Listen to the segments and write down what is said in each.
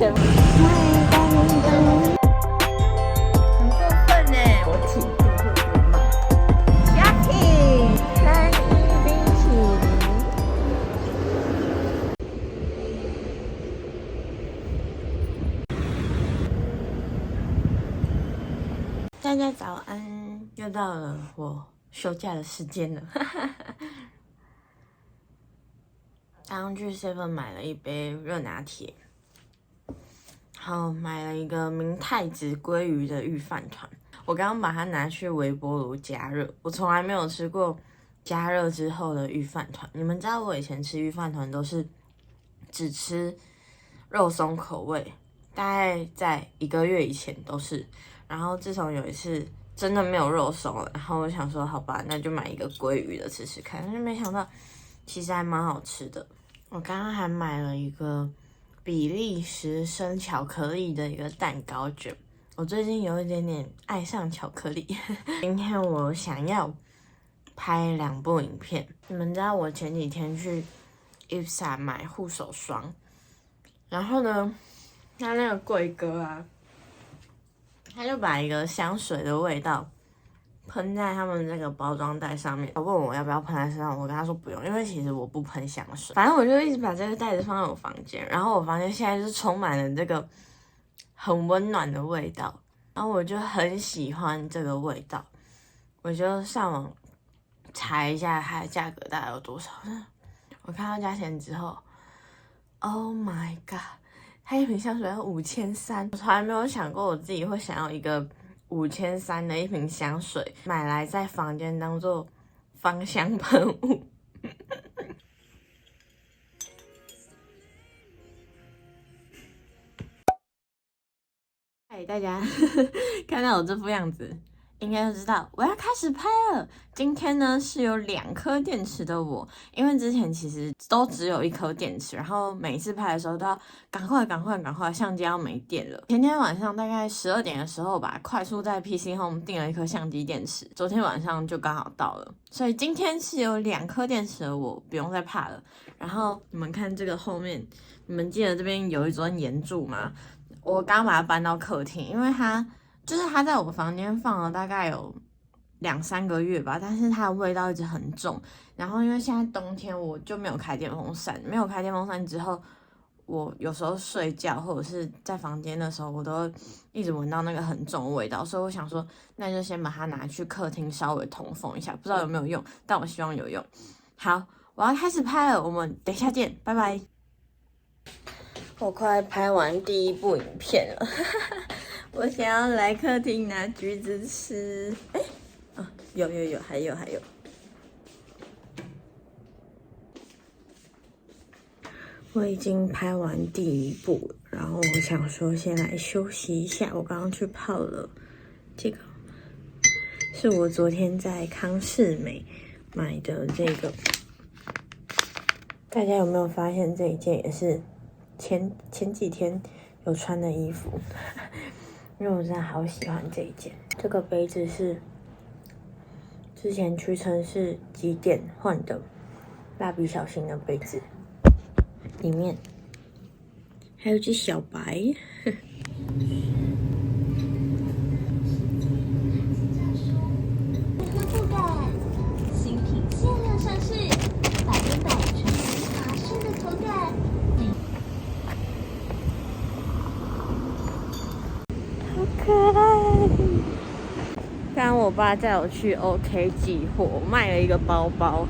前面。很过分呢，我体力会变慢。Shopping，3一冰淇淋。大家早安，又到了我休假的时间了。刚刚去 7买了一杯热拿铁，然后买了一个明太子鲑鱼的御饭团。我刚刚把它拿去微波炉加热，我从来没有吃过加热之后的御饭团。你们知道我以前吃御饭团都是只吃肉松口味，大概在1个月以前都是。然后自从有一次真的没有肉松了，然后我想说好吧，那就买一个鲑鱼的吃吃看。但是没想到其实还蛮好吃的。我刚刚还买了一个比利时生巧克力的一个蛋糕卷。我最近有一点点爱上巧克力。今天我想要拍2部影片。你们知道我前几天去 IPSA 买护手霜，然后呢，他那个柜哥啊，他就把一个香水的味道喷在他们这个包装袋上面，问我要不要喷在身上，我跟他说不用，因为其实我不喷香水。反正我就一直把这个袋子放在我房间，然后我房间现在就充满了这个很温暖的味道，然后我就很喜欢这个味道，我就上网查一下它的价格大概有多少。我看到价钱之后 ，Oh my god！ 它一瓶香水要5300，我从来没有想过我自己会想要一个5300的一瓶香水，买来在房间当做芳香喷雾。嗨，大家看到我这副样子，应该就知道我要开始拍了。今天呢是有2颗电池的我，因为之前其实都只有1颗电池，然后每次拍的时候都要赶快，相机要没电了。前天晚上大概12点的时候吧，快速在 PC Home 订了1颗相机电池，昨天晚上就刚好到了，所以今天是有2颗电池的我，不用再怕了。然后你们看这个后面，你们记得这边有一尊岩柱吗？我刚把它搬到客厅，因为它在我房间放了大概有2-3个月吧，但是它的味道一直很重。然后因为现在冬天，我就没有开电风扇，没有开电风扇之后，我有时候睡觉或者是在房间的时候，我都一直闻到那个很重的味道，所以我想说，那就先把它拿去客厅稍微通风一下，不知道有没有用，但我希望有用。好，我要开始拍了，我们等一下见，拜拜。我快拍完第1部影片了，我想要来客厅拿橘子吃。有，还有。我已经拍完第1部，然后我想说先来休息一下。我刚刚去泡了这个，是我昨天在康是美买的这个。大家有没有发现这一件也是前几天有穿的衣服？因为我真的好喜欢这一件。这个杯子是之前屈臣氏几点换的蜡笔小新的杯子，里面还有只小白。口感，新品限量上市，100%全是爬升的口感。好可爱！刚刚我爸带我去 OK 寄货，卖了一个包包，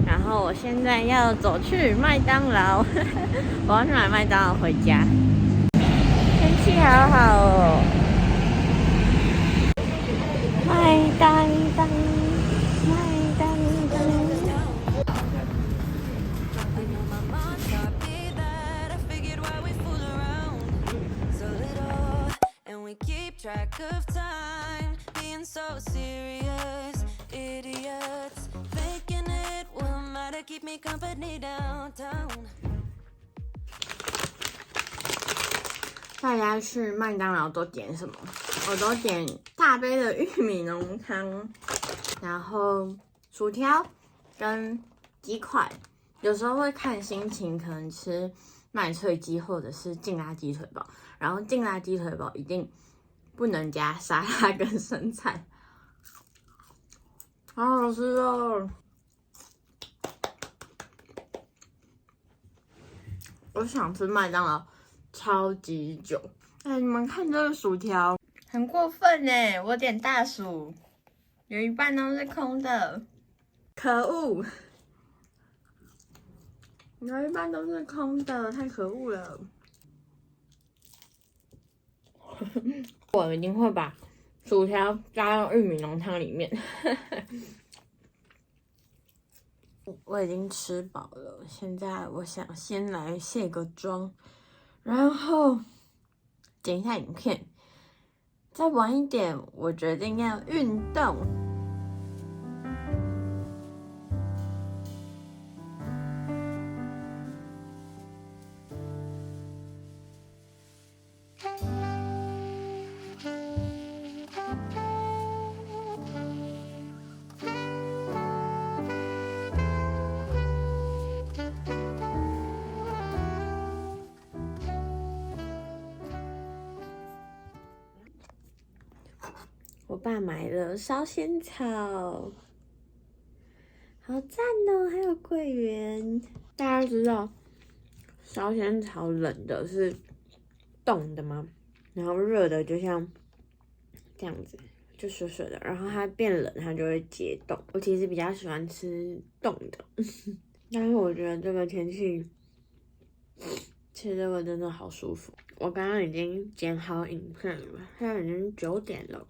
然后我现在要走去麦当劳，我要去买麦当劳回家。天气好好哦，麦当当。Track of time, being so serious, idiots, faking it will matter, keep me company downtown. 大家去麦当劳都点什么？我都点大杯的玉米浓汤，然后薯条跟鸡块。有时候会看心情，可能吃麦脆鸡或者是劲辣鸡腿堡，然后劲辣鸡腿堡一定不能加沙拉跟生菜，好好吃哦！我想吃麦当劳超级久。哎，你们看这个薯条，很过分哎！我点大薯，有一半都是空的，可恶！有一半都是空的，太可恶了。我一定会把薯条加到玉米浓汤里面。我已经吃饱了，现在我想先来卸个妆，然后剪一下影片，再晚一点，我决定要运动。我爸买了烧仙草，好赞哦！还有桂圆。大家知道烧仙草冷的是冻的吗？然后热的就像这样子，就水水的。然后它变冷，它就会解冻。我其实比较喜欢吃冻的，但是我觉得这个天气吃这个真的好舒服。我刚刚已经剪好影片了，现在已经9点了。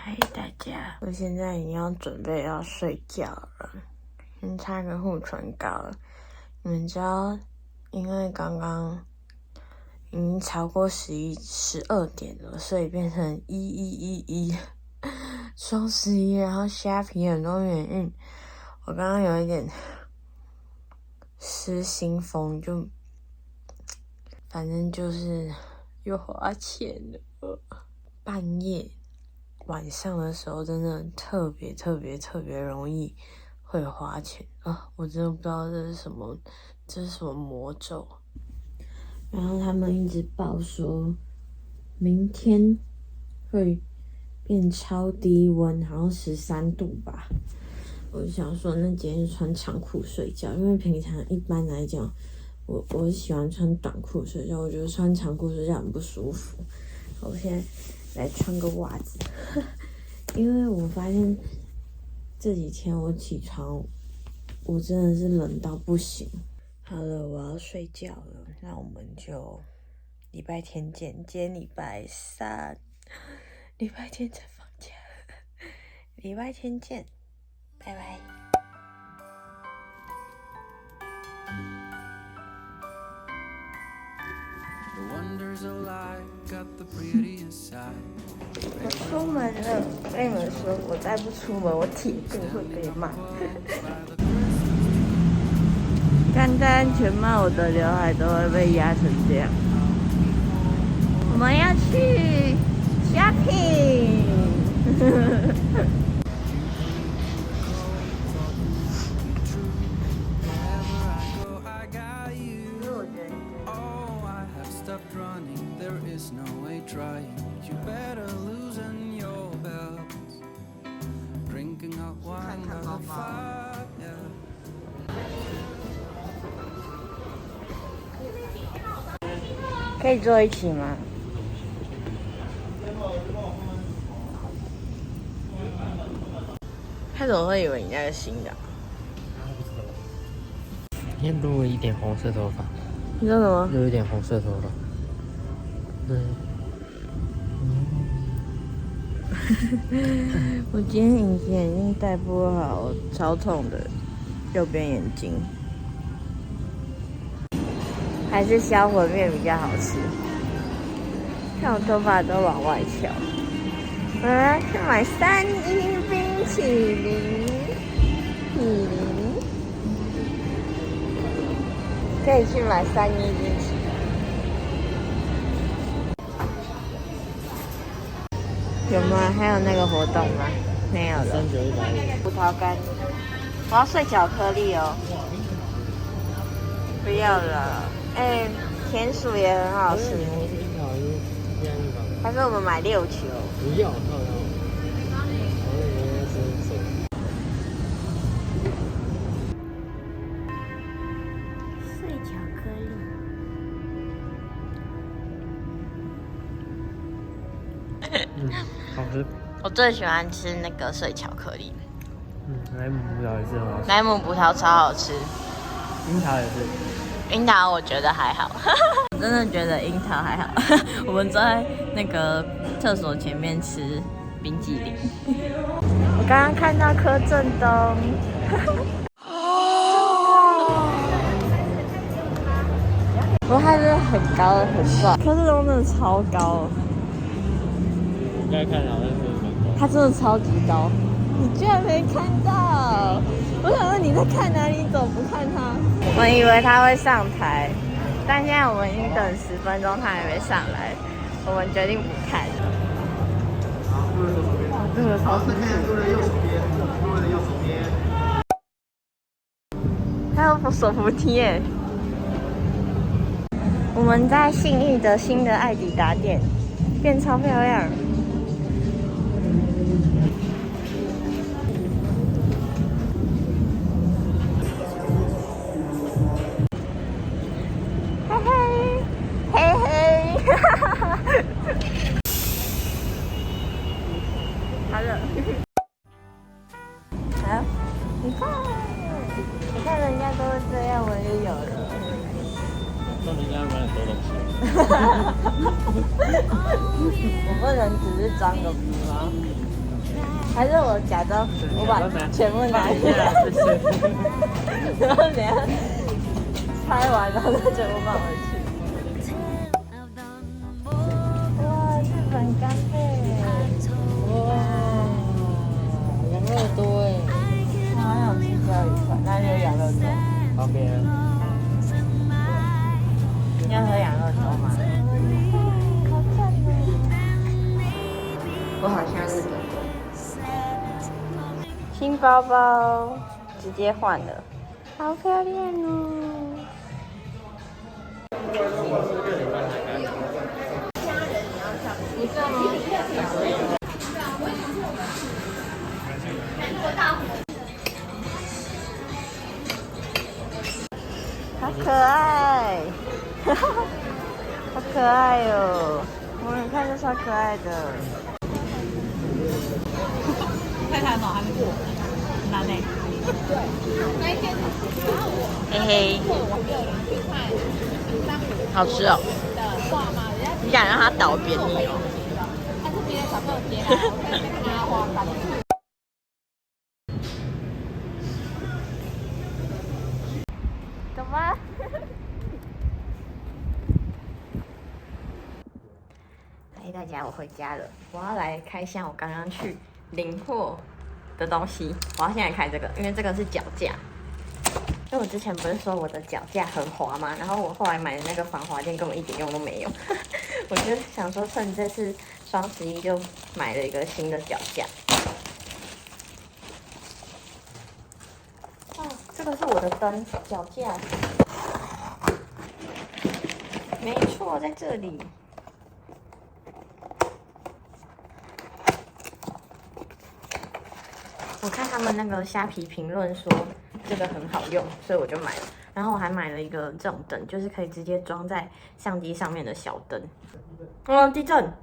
嗨，大家！我现在已经要准备要睡觉了，先擦个护唇膏了。你们知道，因为刚刚已经超过12点了，所以变成1111双11，然后虾皮很多元运。我刚刚有一点失心疯，就反正就是又花钱了，半夜。晚上的时候真的特别容易会花钱啊！我真的不知道这是什么魔咒。然后他们一直报说明天会变超低温，好像13度吧。我就想说，那今天穿长裤睡觉，因为平常一般来讲，我喜欢穿短裤睡觉，我觉得穿长裤睡觉很不舒服。我现在来穿个袜子，因为我发现这几天我起床，我真的是冷到不行。好了，我要睡觉了，那我们就礼拜天见。今天礼拜3，礼拜天才放假，礼拜天见，拜拜。我出门了，我跟你们说，我再不出门，我铁定会被骂。看戴安全帽，我的刘海都会被压成这样。我们要去 shopping。看看包包。可以坐一起吗？他怎么会以为你那是新的？今天录了一点红色头发。你说什么？有一点红色头发。对。我今天隐形眼镜戴不好，超痛的，右边眼睛。还是销魂面比较好吃。看我头发都往外翘。我要去买3·1冰淇淋，可以去买3·1冰淇淋。有吗？还有那个活动吗？没有了。 3900葡萄干，我要碎巧克力哦。不要了，哎、甜薯也很好吃。还是我们买6球？不要，靠腰。我以为要吃手。碎巧克力。好吃。我最喜欢吃那个碎巧克力。莱姆葡萄也是很好吃。莱姆葡萄超好吃，樱桃也是。樱桃我觉得还好，我真的觉得樱桃还好。我们坐在那个厕所前面吃冰淇淋。我刚刚看到柯震东。不过他真的很高很帅，柯震东真的超高，我刚才看好像是蛮高。他真的超级高。你居然没看到！我想说你在看哪里，你怎么不看他？我们以为他会上台，但现在我们已经等10分钟，他还没上来，我们决定不看。哇，这个超清楚。各位的右手边，各位的右手边。还有手扶梯耶！我们在信义的新的艾迪达店，变超漂亮。好热。好，你看人家都是这样，我也有了。那人家买很多东西。我不能只是装个逼吗？还是我假装我把全部拿下来，然后等下拆完，然后再全部放回去。哇，日本干贝！哇，羊肉多哎！我好想吃钓鱼块，哪里有羊肉粥？旁边。你要喝羊肉粥吗？好赞哦！我好像日本人。新包包直接换了，好漂亮哦！好可爱，好可爱哟！我一看就超可爱的。快谈哦，还没过，很难呢。嘿嘿，好吃哦！你想让它倒扁你哦？但是别的小朋友接啊，我在那边拿花干。走吧。嗨，大家，我回家了。我要来开箱我刚刚去领货的东西。我要先来开这个，因为这个是脚架。因为我之前不是说我的脚架很滑吗？然后我后来买的那个防滑垫根本一点用都没有。我就想说趁这次双11就买了一个新的脚架。哦，这个是我的灯脚架。没错，在这里。我看他们那个虾皮评论说这个很好用，所以我就买了。然后我还买了一个这种灯，就是可以直接装在相机上面的小灯。哦，地震！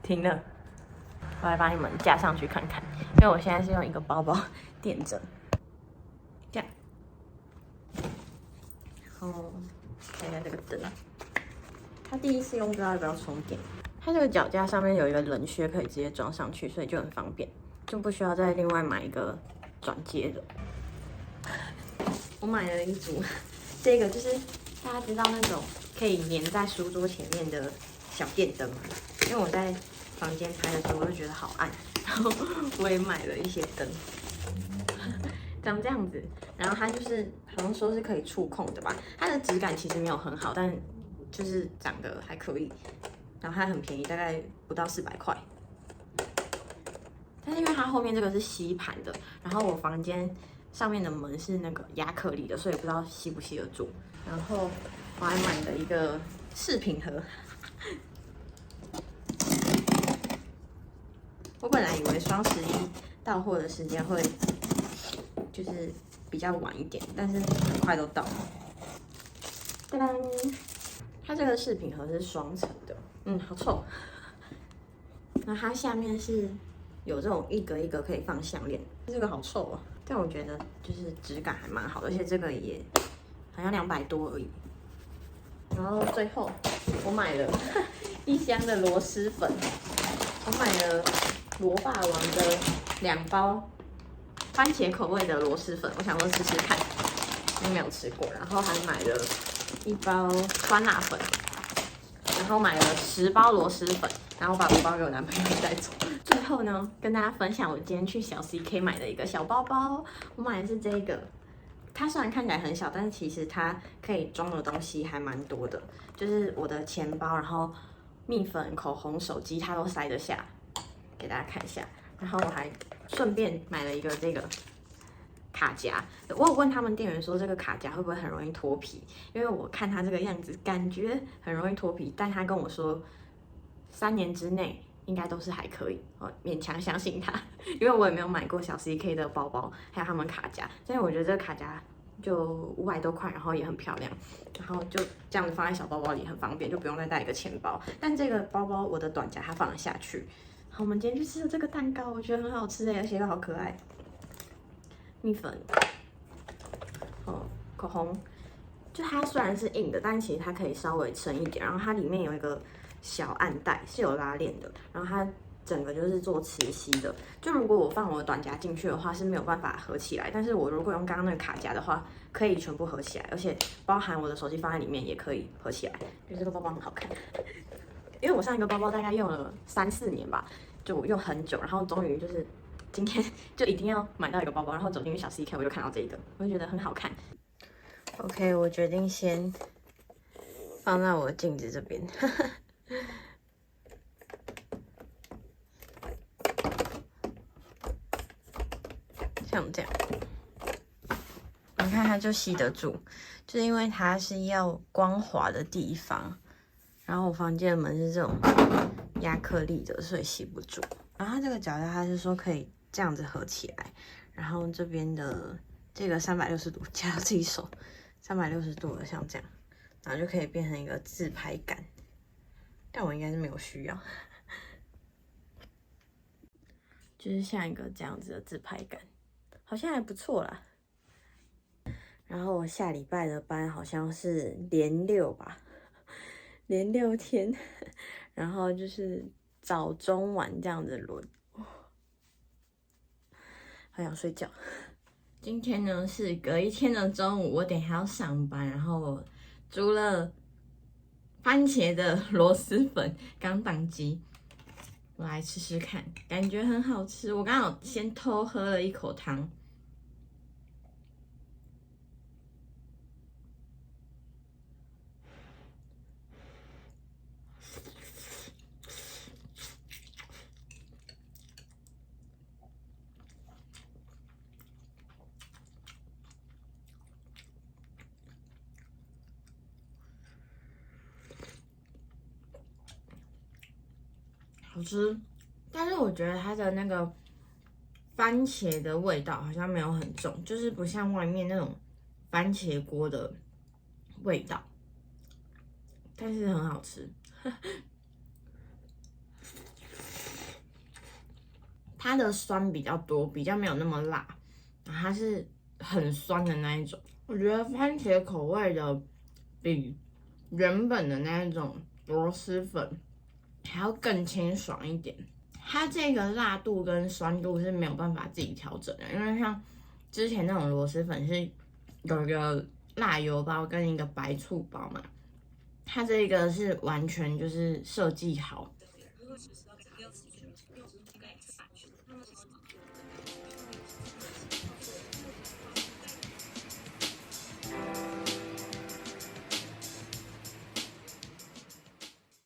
停了。我来把你们架上去看看，因为我现在是用一个包包垫着，这样。然后看一下这个灯，它第一次用不知道要不要充电。它这个脚架上面有一个冷靴，可以直接装上去，所以就很方便，就不需要再另外买一个转接的。我买了一组，这个就是大家知道那种可以粘在书桌前面的小电灯嘛，因为我在房间拍的时候我就觉得好暗，然后我也买了一些灯，长这样子。然后它就是好像说是可以触控的吧，它的质感其实没有很好，但就是长得还可以，然后它很便宜，大概不到400块。但是因为它后面这个是吸盘的，然后我房间上面的门是那个亚克力的，所以不知道吸不吸得住。然后我还买了一个饰品盒。我本来以为双11到货的时间会就是比较晚一点，但是很快都到了。当当，它这个饰品盒是双层的，好臭。那它下面是有这种一格一格可以放项链，这个好臭哦。但我觉得就是质感还蛮好的，而且这个也好像200多而已。然后最后我买了一箱的螺蛳粉，我买了螺霸王的2包番茄口味的螺蛳粉，我想说试试看，因为没有吃过。然后还买了1包酸辣粉，然后买了10包螺蛳粉，然后把5包给我男朋友带走。最后呢，跟大家分享我今天去小 CK 买的一个小包包，我买的是这个。它虽然看起来很小，但是其实它可以装的东西还蛮多的，就是我的钱包，然后蜜粉、口红、手机，它都塞得下。给大家看一下，然后我还顺便买了一个这个卡夹。我有问他们店员说这个卡夹会不会很容易脱皮，因为我看它这个样子感觉很容易脱皮，但他跟我说3年之内应该都是还可以，我勉强相信他，因为我也没有买过小 CK 的包包，还有他们卡夹，所以我觉得这个卡夹就500多块，然后也很漂亮，然后就这样子放在小包包里很方便，就不用再带一个钱包。但这个包包我的短夹它放得下去。好，我们今天去吃了这个蛋糕，我觉得很好吃而且又好可爱。蜜粉，口红，就它虽然是硬的，但其实它可以稍微撑一点。然后它里面有一个小暗袋，是有拉链的，然后它整个就是做磁吸的。就如果我放我的短夹进去的话是没有办法合起来，但是我如果用刚刚那个卡夹的话，可以全部合起来，而且包含我的手机放在里面也可以合起来。觉得这个包包很好看。因为我上一个包包大概用了3、4年吧，就用很久，然后终于就是今天就一定要买到一个包包，然后走进去小 CK 我就看到这个，我就觉得很好看。OK， 我决定先放在我的镜子这边，像这样，你看它就吸得住，就是因为它是要光滑的地方。然后我房间的门是这种亚克力的，所以吸不住。然后它这个脚架它是说可以这样子合起来，然后这边的这个360度夹到自己手，360度的像这样，然后就可以变成一个自拍杆。但我应该是没有需要，就是像一个这样子的自拍杆，好像还不错啦。然后我下礼拜的班好像是连6吧。连6天，然后就是早中晚这样子轮，好想睡觉。今天呢是隔一天的中午，我等一下要上班，然后我煮了番茄的螺蛳粉，刚当机，我来吃吃看，感觉很好吃。我刚好先偷喝了1口汤。好吃，但是我觉得它的那个番茄的味道好像没有很重，就是不像外面那种番茄锅的味道，但是很好吃。它的酸比较多，比较没有那么辣，然后它是很酸的那一种。我觉得番茄口味的比原本的那一种螺蛳粉还要更清爽一点。它这个辣度跟酸度是没有办法自己调整的，因为像之前那种螺蛳粉是有一个辣油包跟一个白醋包嘛，它这个是完全就是设计好。